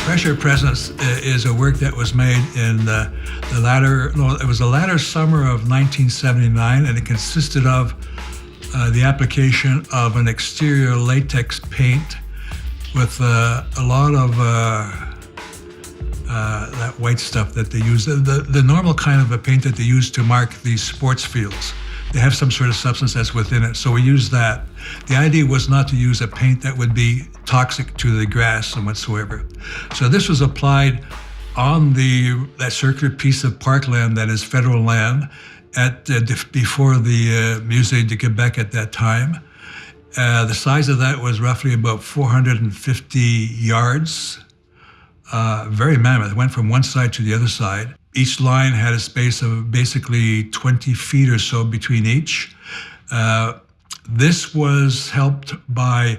Pressure Presence is a work that was made in the latter summer of 1979, and it consisted of the application of an exterior latex paint with a lot of that white stuff that they use, the normal kind of a paint that they use to mark these sports fields. They have some sort of substance that's within it, so we use that. The idea was not to use a paint that would be toxic to the grass and whatsoever. So this was applied on that circular piece of parkland that is federal land before the Musée de Québec at that time. The size of that was roughly about 450 yards. Very mammoth. It went from one side to the other side. Each line had a space of basically 20 feet or so between each. This was helped by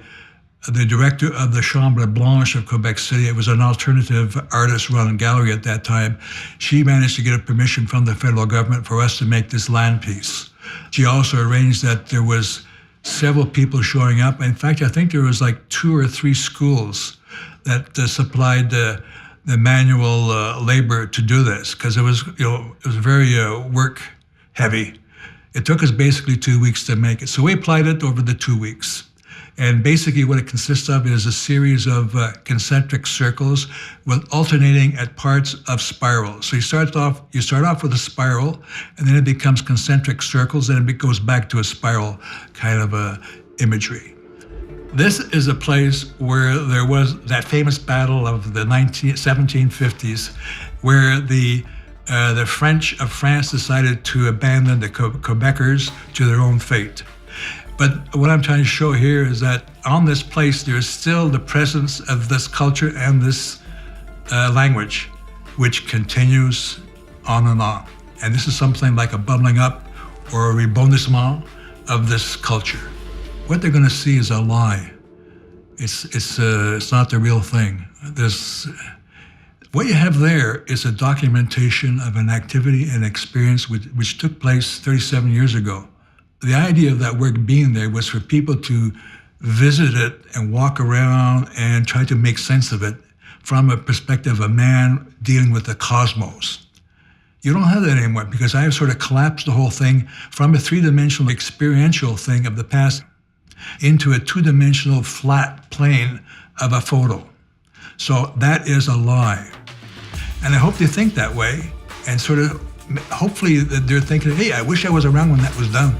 the director of the Chambre Blanche of Quebec City. It was an alternative artist-run gallery at that time. She managed to get a permission from the federal government for us to make this land piece. She also arranged that there was several people showing up. In fact, I think there was like 2 or 3 schools that supplied the manual labor to do this, because it was very work heavy. It took us basically 2 weeks to make it. So we applied it over the 2 weeks. And basically what it consists of is a series of concentric circles with alternating at parts of spirals. So you start off with a spiral, and then it becomes concentric circles, and it goes back to a spiral kind of imagery. This is a place where there was that famous battle of the 1750s, where the French of France decided to abandon the Quebecers to their own fate. But what I'm trying to show here is that on this place, there's still the presence of this culture and this language, which continues on and on. And this is something like a bubbling up or a rebondissement of this culture. What they're going to see is a lie. It's not the real thing. What you have there is a documentation of an activity and experience which took place 37 years ago. The idea of that work being there was for people to visit it and walk around and try to make sense of it from a perspective of a man dealing with the cosmos. You don't have that anymore, because I have sort of collapsed the whole thing from a 3-dimensional experiential thing of the past into a 2-dimensional flat plane of a photo. So that is a lie. And I hope they think that way, and sort of hopefully they're thinking, hey, I wish I was around when that was done.